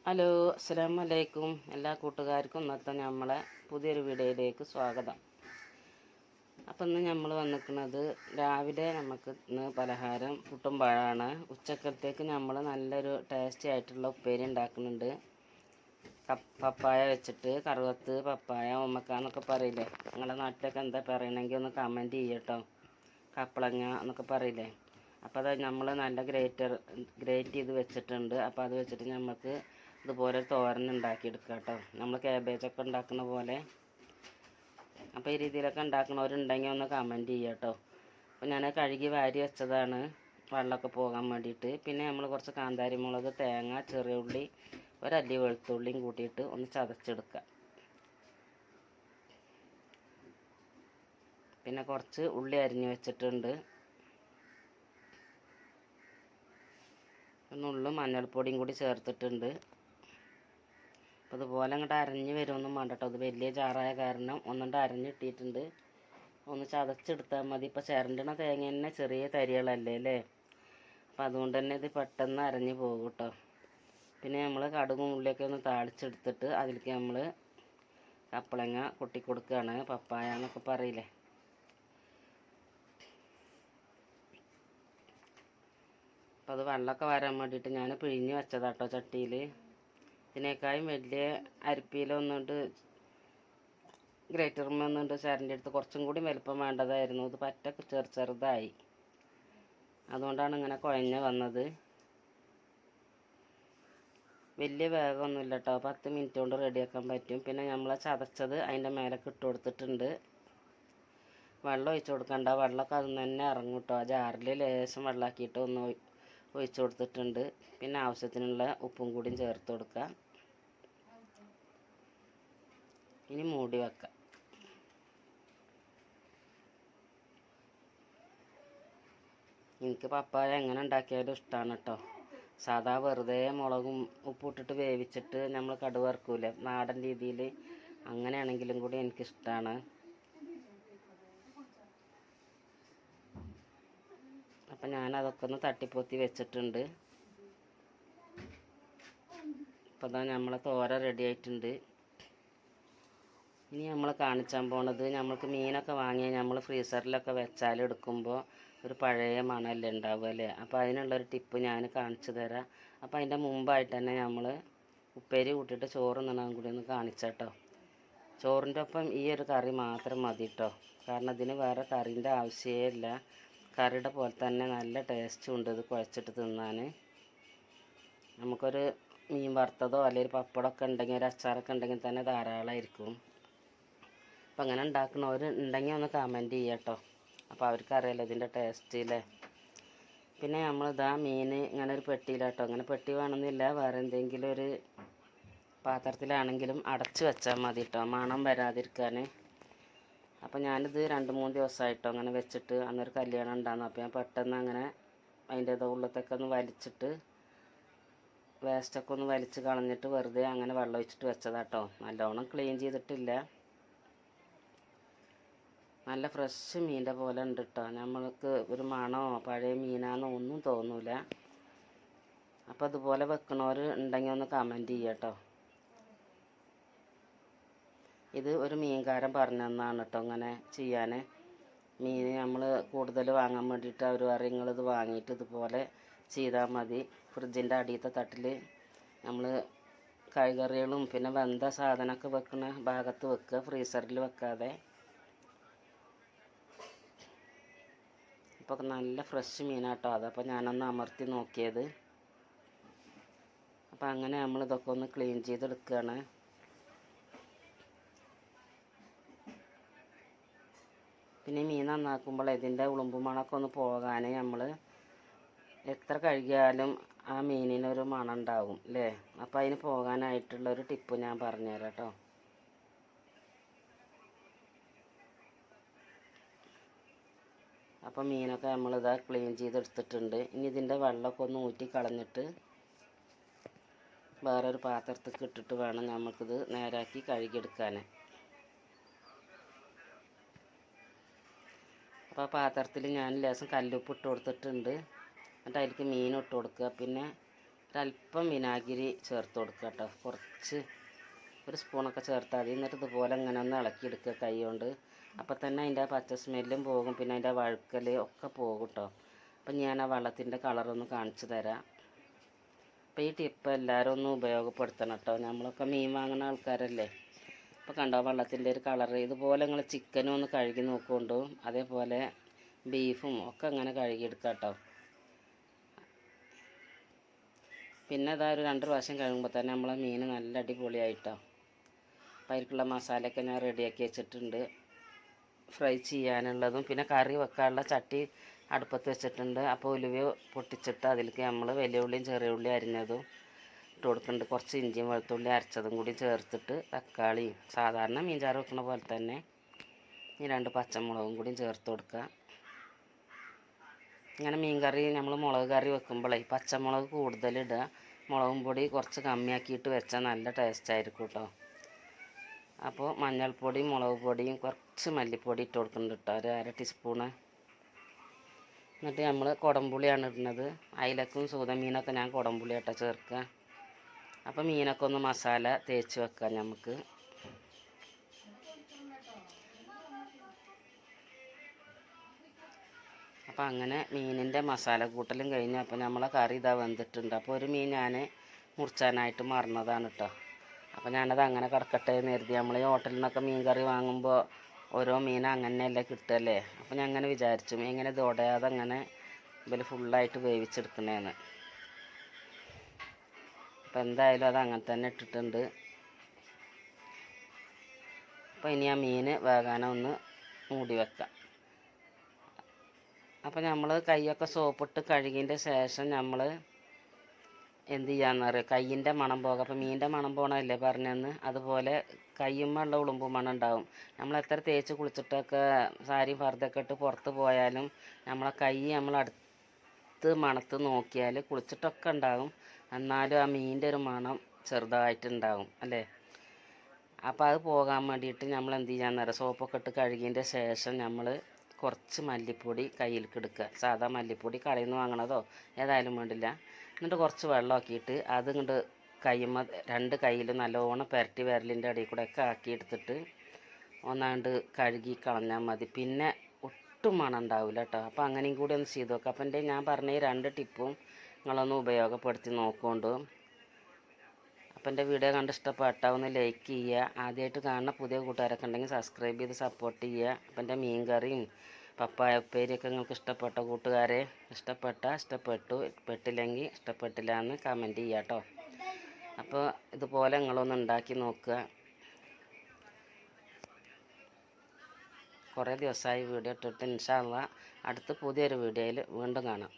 Hello, അസ്സലാമു അലൈക്കും. എല്ലാ കൂട്ടുകാർക്കും ഇന്നത്തെ നമ്മളെ പുതിയൊരു വീഡിയോയിലേക്ക് സ്വാഗതം. അപ്പം ഇന്ന് നമ്മൾ വന്നിരിക്കുന്നത് രാവിലെ നമുക്ക് ഇന്ന് പലഹാരം പുട്ടും പഴമാണ്. ഉച്ചക്കത്തേക്ക് നമ്മൾ നല്ലൊരു ടേസ്റ്റി ആയിട്ടുള്ള ഉപ്പേരി ഉണ്ടാക്കുന്നുണ്ട്. പപ്പായ വെച്ചിട്ട് കറുവത്ത് പപ്പായ ഉമ്മക്കാന്നൊക്കെ പറയില്ലേ, നിങ്ങളുടെ നാട്ടിലൊക്കെ എന്താ പറയണമെങ്കിൽ ഒന്ന് കമൻറ്റ് ചെയ്യട്ടോ. കപ്പളങ്ങ എന്നൊക്കെ പറയില്ലേ. അപ്പോൾ അത് നമ്മൾ നല്ല ഗ്രേറ്റ് ചെയ്ത് വെച്ചിട്ടുണ്ട്. അപ്പോൾ അത് വെച്ചിട്ട് നമുക്ക് ഇതുപോലെ തോരൻ ഉണ്ടാക്കിയെടുക്കുക കേട്ടോ. നമ്മൾ കാബേജൊക്കെ ഉണ്ടാക്കുന്ന പോലെ. അപ്പോൾ ഈ രീതിയിലൊക്കെ ഉണ്ടാക്കുന്നവരുണ്ടെങ്കിൽ ഒന്ന് കമൻറ്റ് ചെയ്യുക കേട്ടോ. അപ്പോൾ ഞാൻ കഴുകി വാരി വെച്ചതാണ് വെള്ളമൊക്കെ പോകാൻ വേണ്ടിയിട്ട്. പിന്നെ നമ്മൾ കുറച്ച് കാന്താരി മുളക്, തേങ്ങ, ചെറിയ ഉള്ളി, ഒരല്ലി വെളുത്തുള്ളിയും കൂട്ടിയിട്ട് ഒന്ന് ചതച്ചെടുക്കുക. പിന്നെ കുറച്ച് ഉള്ളി അരിഞ്ഞ് വെച്ചിട്ടുണ്ട്. ഒന്നുള്ളു മഞ്ഞൾപ്പൊടിയും കൂടി ചേർത്തിട്ടുണ്ട്. അപ്പോൾ അതുപോലെ അങ്ങോട്ട് അരഞ്ഞ് വരുമൊന്നും വേണ്ട കേട്ടോ. അത് വലിയ ജാറായ കാരണം ഒന്നുകൊണ്ട് അരഞ്ഞിട്ടിട്ടുണ്ട്. ഒന്ന് ചതച്ചെടുത്താൽ മതി. ഇപ്പോൾ ചിരണ്ടണ തേങ്ങ തന്നെ ചെറിയ തരികളല്ലേ അല്ലേ. അപ്പം അതുകൊണ്ട് തന്നെ ഇത് പെട്ടെന്ന് അരഞ്ഞ് പോകും കേട്ടോ. പിന്നെ നമ്മൾ കടുകും ഉള്ളിയൊക്കെ ഒന്ന് താളിച്ചെടുത്തിട്ട് അതിലേക്ക് നമ്മൾ കപ്പളങ്ങ കൊട്ടി കൊടുക്കുകയാണ്. പപ്പായ എന്നൊക്കെ പറയില്ലേ. അപ്പോൾ അത് വെള്ളമൊക്കെ വരാൻ വേണ്ടിയിട്ട് ഞാൻ പിഴിഞ്ഞ് വെച്ചതാട്ടോ ചട്ടിയിൽ. ഇതിനേക്കാളും വലിയ അരിപ്പിയിലൊന്നുകൊണ്ട് ഗ്രേറ്റർമ്മ ഒന്നുകൊണ്ട് ചരൻ്റെ അടുത്ത് കുറച്ചും കൂടി വലുപ്പം വേണ്ടതായിരുന്നു. ഇത് പറ്റ ചെറുതായി. അതുകൊണ്ടാണ് ഇങ്ങനെ കുഴഞ്ഞ് വന്നത്. വലിയ വേഗമൊന്നുമില്ല കേട്ടോ. 10 മിനിറ്റ് കൊണ്ട് റെഡിയാക്കാൻ പറ്റും. പിന്നെ നമ്മൾ ചതച്ചത് അതിൻ്റെ മേലേക്ക് ഇട്ട് കൊടുത്തിട്ടുണ്ട്. വെള്ളം ഒഴിച്ച് കൊടുക്കണ്ട. വെള്ളമൊക്കെ അതിൽ നിന്ന് തന്നെ ഇറങ്ങും കേട്ടോ. ജാറിൽ ലേശം വെള്ളമാക്കിയിട്ട് ഒന്ന് ഒഴിച്ച് കൊടുത്തിട്ടുണ്ട്. പിന്നെ ആവശ്യത്തിനുള്ള ഉപ്പും കൂടിയും ചേർത്ത് കൊടുക്കുക. ഇനി മൂടി വെക്കാം. എനിക്ക് പപ്പായ എങ്ങനെ ഉണ്ടാക്കിയാലും ഇഷ്ടമാണ് കേട്ടോ. സാധാ വെറുതെ മുളകും ഉപ്പിട്ടിട്ട് വേവിച്ചിട്ട് നമ്മൾ കടുക് വറുക്കൂലേ നാടൻ രീതിയിൽ, അങ്ങനെയാണെങ്കിലും കൂടി എനിക്കിഷ്ടമാണ്. അപ്പം ഞാനതൊക്കെ ഒന്ന് തട്ടിപ്പൊത്തി വെച്ചിട്ടുണ്ട്. അപ്പോൾ ഇതാ നമ്മളെ തോര റെഡി ആയിട്ടുണ്ട്. ഇനി നമ്മൾ കാണിച്ചാൻ പോണത്, നമ്മൾക്ക് മീനൊക്കെ വാങ്ങിയാൽ നമ്മൾ ഫ്രീസറിലൊക്കെ വെച്ചാൽ എടുക്കുമ്പോൾ ഒരു പഴയ മണമല്ലേ ഉണ്ടാവുക അല്ലേ. അപ്പോൾ അതിനുള്ളൊരു ടിപ്പ് ഞാൻ കാണിച്ചു തരാം. അപ്പോൾ അതിൻ്റെ മുമ്പായിട്ട് തന്നെ നമ്മൾ ഉപ്പേരി കൂട്ടിയിട്ട് ചോറ് നിന്നാൻ കൂടി ഒന്ന് കാണിച്ചാട്ടോ. ചോറിൻ്റെ ഒപ്പം ഈ ഒരു കറി മാത്രം മതി കേട്ടോ. കാരണം ഇതിന് വേറെ കറീൻ്റെ ആവശ്യമേ ഇല്ല. കറിയുടെ പോലെ തന്നെ നല്ല ടേസ്റ്റും ഉണ്ട് ഇത് കുഴച്ചിട്ട് തിന്നാൻ. നമുക്കൊരു മീൻ വറുത്തതോ അല്ലെങ്കിൽ പപ്പടമൊക്കെ ഉണ്ടെങ്കിൽ ഒരു അച്ചാറൊക്കെ ഉണ്ടെങ്കിൽ തന്നെ ധാരാളമായിരിക്കും. അപ്പം അങ്ങനെ ഉണ്ടാക്കുന്നവർ ഉണ്ടെങ്കിൽ ഒന്ന് കമൻറ്റ് ചെയ്യാം കേട്ടോ. അപ്പോൾ അവർക്കറിയാലോ ഇതിൻ്റെ ടേസ്റ്റ് അല്ലേ. പിന്നെ നമ്മളിതാ മീൻ ഇങ്ങനെ ഒരു പെട്ടിയിലാട്ടോ. അങ്ങനെ പെട്ടി വേണമെന്നില്ല, വേറെ എന്തെങ്കിലും ഒരു പാത്രത്തിലാണെങ്കിലും അടച്ച് വെച്ചാൽ മതി കേട്ടോ, മണം വരാതിരിക്കാൻ. അപ്പോൾ ഞാനിത് 2-3 ദിവസമായിട്ടോ അങ്ങനെ വെച്ചിട്ട്. അന്നൊരു കല്യാണം ഉണ്ടായിരുന്നു. അപ്പോൾ ഞാൻ പെട്ടെന്ന് അങ്ങനെ അതിൻ്റെ ഉള്ളത്തൊക്കെ ഒന്ന് വലിച്ചിട്ട് വേസ്റ്റൊക്കെ ഒന്ന് വലിച്ച് കളഞ്ഞിട്ട് വെറുതെ അങ്ങനെ വെള്ളം ഒഴിച്ചിട്ട് വെച്ചതാട്ടോ. നല്ലോണം ക്ലീൻ ചെയ്തിട്ടില്ല. നല്ല ഫ്രഷ് മീനിൻ്റെ പോലെ ഉണ്ട് കേട്ടോ. നമ്മൾക്ക് ഒരു മണമോ പഴയ മീനാണെന്നോ ഒന്നും തോന്നൂല. അപ്പോൾ അതുപോലെ വെക്കണവർ ഉണ്ടെങ്കിൽ ഒന്ന് കമൻറ്റ് ചെയ്യുക കേട്ടോ. ഇത് ഒരു മീൻകാരൻ പറഞ്ഞു തന്നാണ് കേട്ടോ ഇങ്ങനെ ചെയ്യാൻ. മീൻ നമ്മൾ കൂടുതൽ വാങ്ങാൻ വേണ്ടിയിട്ട് അവർ പറയും നിങ്ങളിത് വാങ്ങിയിട്ട് ഇതുപോലെ ചെയ്താൽ മതി. ഫ്രിഡ്ജിൻ്റെ അടിയത്തെ തട്ടിൽ നമ്മൾ കായ്കറികളും പിന്നെ വെന്ത സാധനമൊക്കെ വെക്കുന്ന ഭാഗത്ത് വെക്കുക, ഫ്രീസറിൽ വെക്കാതെ. ഇപ്പോൾ നല്ല ഫ്രഷ് മീനാട്ടോ. അതപ്പോൾ ഞാനൊന്ന് അമർത്തി നോക്കിയത്. അപ്പോൾ അങ്ങനെ നമ്മളിതൊക്കെ ഒന്ന് ക്ലീൻ ചെയ്തെടുക്കുകയാണ്. പിന്നെ മീൻ നന്നാക്കുമ്പോൾ ഇതിൻ്റെ ഉളുമ്പ് മണമൊക്കെ ഒന്ന് പോകാൻ നമ്മൾ എത്ര കഴുകിയാലും ആ മീനിനൊരു മണം ഉണ്ടാവും അല്ലേ. അപ്പോൾ അതിന് പോകാനായിട്ടുള്ളൊരു ടിപ്പ് ഞാൻ പറഞ്ഞുതരാം കേട്ടോ. അപ്പോൾ മീനൊക്കെ നമ്മളിതാ ക്ലീൻ ചെയ്തെടുത്തിട്ടുണ്ട്. ഇനി ഇതിൻ്റെ വെള്ളമൊക്കെ ഒന്ന് ഊറ്റി കളഞ്ഞിട്ട് വേറൊരു പാത്രത്തേക്ക് ഇട്ടിട്ട് വേണം നമുക്കിത് നേരാക്കി കഴുകിയെടുക്കാൻ. അപ്പോൾ ആ പാത്രത്തിൽ ഞാൻ ലേശം കല്ലുപ്പ് ഇട്ട് കൊടുത്തിട്ടുണ്ട്. എന്നിട്ട് അതിലേക്ക് മീൻ ഇട്ട് കൊടുക്കുക. പിന്നെ ഒരല്പം വിനാഗിരി ചേർത്ത് കൊടുക്കുക കേട്ടോ. കുറച്ച് ഒരു സ്പൂണൊക്കെ ചേർത്താൽ മതി. എന്നിട്ട് ഇതുപോലെ ഇങ്ങനെ ഒന്ന് ഇളക്കിയെടുക്കുക കൈ കൊണ്ട്. അപ്പം തന്നെ അതിൻ്റെ പച്ച സ്മെല്ലും പോകും, പിന്നെ അതിൻ്റെ വഴുക്കൽ ഒക്കെ പോകും കേട്ടോ. അപ്പം ഞാൻ ആ വെള്ളത്തിൻ്റെ കളറൊന്ന് കാണിച്ചു തരാം. അപ്പോൾ ഈ ടിപ്പ് എല്ലാവരും ഒന്ന് ഉപയോഗപ്പെടുത്തണം കേട്ടോ. നമ്മളൊക്കെ മീൻ വാങ്ങുന്ന ആൾക്കാരല്ലേ. അപ്പോൾ കണ്ടോ വെള്ളത്തിൻ്റെ ഒരു കളറ്. ഇതുപോലെ നിങ്ങൾ ചിക്കനും ഒന്ന് കഴുകി നോക്കുകൊണ്ടു, അതേപോലെ ബീഫും ഒക്കെ അങ്ങനെ കഴുകിയെടുക്കാം കേട്ടോ. പിന്നെ അതാ ഒരു 2 പ്രാവശ്യം കഴുകുമ്പോൾ തന്നെ നമ്മളെ മീൻ നല്ല അടിപൊളിയായിട്ടോ. അപ്പോൾ അതിലേക്കുള്ള മസാലയൊക്കെ ഞാൻ റെഡിയാക്കി വെച്ചിട്ടുണ്ട്. ഫ്രൈ ചെയ്യാനുള്ളതും പിന്നെ കറി വെക്കാനുള്ള ചട്ടി അടുപ്പത്ത് വെച്ചിട്ടുണ്ട്. അപ്പോൾ ഉലുവ പൊട്ടിച്ചിട്ട് അതിലേക്ക് നമ്മൾ വലിയ ഉള്ളിയും ചെറിയ ഉള്ളി അരിഞ്ഞതും ഇട്ട് കൊടുക്കുന്നുണ്ട്. കുറച്ച് ഇഞ്ചിയും വെളുത്തുള്ളി അരച്ചതും കൂടി ചേർത്തിട്ട് തക്കാളിയും സാധാരണ മീൻചാറ് വെക്കുന്ന പോലെ തന്നെ ഈ 2 പച്ചമുളകും കൂടി ചേർത്ത് കൊടുക്കുക. ഇങ്ങനെ മീൻ കറി നമ്മൾ മുളക് കറി വെക്കുമ്പോഴേ പച്ചമുളക് കൂടുതലിടുക, മുളകും പൊടി കുറച്ച് കമ്മിയാക്കിയിട്ട് വെച്ചാൽ നല്ല ടേസ്റ്റ് ആയിരിക്കും കേട്ടോ. അപ്പോൾ മഞ്ഞൾപ്പൊടിയും മുളക് പൊടിയും കുറച്ച് മല്ലിപ്പൊടി ഇട്ട് കൊടുക്കുന്നുണ്ട് കേട്ടോ, ഒരു 1/2 ടീസ്പൂണ്. എന്നിട്ട് നമ്മൾ കുടംപുളിയാണ് ഇടുന്നത്. അയിലക്കും സൂതമീനൊക്കെ ഞാൻ കുടംപുളിയാട്ടോ ചേർക്കുക. അപ്പോൾ മീനൊക്കെ ഒന്ന് മസാല തേച്ച് വെക്കാം നമുക്ക്. അപ്പോൾ അങ്ങനെ മീനിൻ്റെ മസാല കൂട്ടലും കഴിഞ്ഞു. അപ്പോൾ നമ്മളെ കറി ഇതാ വെന്തിട്ടുണ്ട്. അപ്പോൾ ഒരു മീൻ ഞാൻ മുറിച്ചാനായിട്ട് മറന്നതാണ് കേട്ടോ. അപ്പോൾ ഞാനത് അങ്ങനെ കിടക്കട്ടെ എന്ന് കരുതി. നമ്മൾ ഈ ഹോട്ടലിൽ നിന്നൊക്കെ മീൻ കറി വാങ്ങുമ്പോൾ ഓരോ മീൻ അങ്ങനെയല്ലേ കിട്ടുകയല്ലേ. അപ്പോൾ ഞാൻ അങ്ങനെ വിചാരിച്ചു എങ്ങനെ ഇത് ഉടയാതെ അങ്ങനെ ഇതിൽ ഫുള്ളായിട്ട് വേവിച്ചെടുക്കണേന്ന്. അപ്പോൾ എന്തായാലും അത് അങ്ങനെ തന്നെ ഇട്ടിട്ടുണ്ട്. അപ്പോൾ ഇനി ആ മീൻ വേകാനൊന്ന് മൂടി വെക്കാം. അപ്പോൾ നമ്മൾ കൈയൊക്കെ സോപ്പിട്ട് കഴുകിയതിൻ്റെ ശേഷം നമ്മൾ എന്ത് ചെയ്യാന്ന് പറയുക, കയ്യിൻ്റെ മണം പോകാം. അപ്പോൾ മീനിൻ്റെ മണം പോകണമല്ലേ പറഞ്ഞെന്ന്, അതുപോലെ കയ്യുമ്മയുള്ള ഉളുമ്പ് മണം ഉണ്ടാവും. നമ്മൾ എത്ര തേച്ച് കുളിച്ചിട്ടൊക്കെ സാരിയും ഫർദൊക്കെ ഇട്ട് പുറത്ത് പോയാലും നമ്മളെ കൈ നമ്മൾ അടുത്ത് മണത്ത് നോക്കിയാൽ കുളിച്ചിട്ടൊക്കെ ഉണ്ടാകും, എന്നാലും ആ മീനിൻ്റെ ഒരു മണം ചെറുതായിട്ടുണ്ടാകും അല്ലേ. അപ്പോൾ അത് പോകാൻ വേണ്ടിയിട്ട് നമ്മൾ എന്ത് ചെയ്യാന്ന് പറയുക, സോപ്പൊക്കെ ഇട്ട് കഴുകിയതിൻ്റെ ശേഷം നമ്മൾ കുറച്ച് മല്ലിപ്പൊടി കയ്യിലേക്ക് എടുക്കുക. സാധാ മല്ലിപ്പൊടി കടയിൽ നിന്ന് വാങ്ങണതോ ഏതായാലും വേണ്ടില്ല. എന്നിട്ട് കുറച്ച് വെള്ളമാക്കിയിട്ട് അത് ഇങ്ങോട്ട് കയ്യുമ്മ 2 കയ്യിലും നല്ലോണം പുരട്ടി വിരലിൻ്റെ അടിയിൽ കൂടെ ഒക്കെ ആക്കി എടുത്തിട്ട് ഒന്നാണ്ട് കഴുകി കളഞ്ഞാൽ മതി. പിന്നെ ഒട്ടും മണം ഉണ്ടാവില്ല കേട്ടോ. അപ്പോൾ അങ്ങനെയും കൂടി ഒന്ന് ചെയ്ത് നോക്കാം. അപ്പം ഞാൻ പറഞ്ഞ ഈ 2 ടിപ്പും നിങ്ങളൊന്ന് ഉപയോഗപ്പെടുത്തി നോക്കുകൊണ്ടു. അപ്പം എൻ്റെ വീഡിയോ കണ്ട് ഇഷ്ടപ്പെട്ടാൽ ഒന്ന് ലൈക്ക് ചെയ്യുക. ആദ്യമായിട്ട് കാണുന്ന പുതിയ കൂട്ടുകാരൊക്കെ ഉണ്ടെങ്കിൽ സബ്സ്ക്രൈബ് ചെയ്ത് സപ്പോർട്ട് ചെയ്യുക. അപ്പം എൻ്റെ മീൻ കറിയും പപ്പായ ഉപ്പേരിയൊക്കെ നിങ്ങൾക്ക് ഇഷ്ടപ്പെട്ട കൂട്ടുകാരെ, ഇഷ്ടപ്പെട്ടു, പെട്ടില്ലെങ്കിൽ ഇഷ്ടപ്പെട്ടില്ല എന്ന് കമൻറ്റ് ചെയ്യുക കേട്ടോ. അപ്പോൾ ഇതുപോലെ നിങ്ങളൊന്ന് ഉണ്ടാക്കി നോക്കുക. കുറേ ദിവസമായി വീഡിയോ ഇട്ടിട്ട്. ഇൻഷാ അല്ലാഹ് അടുത്ത പുതിയൊരു വീഡിയോയിൽ വീണ്ടും കാണാം.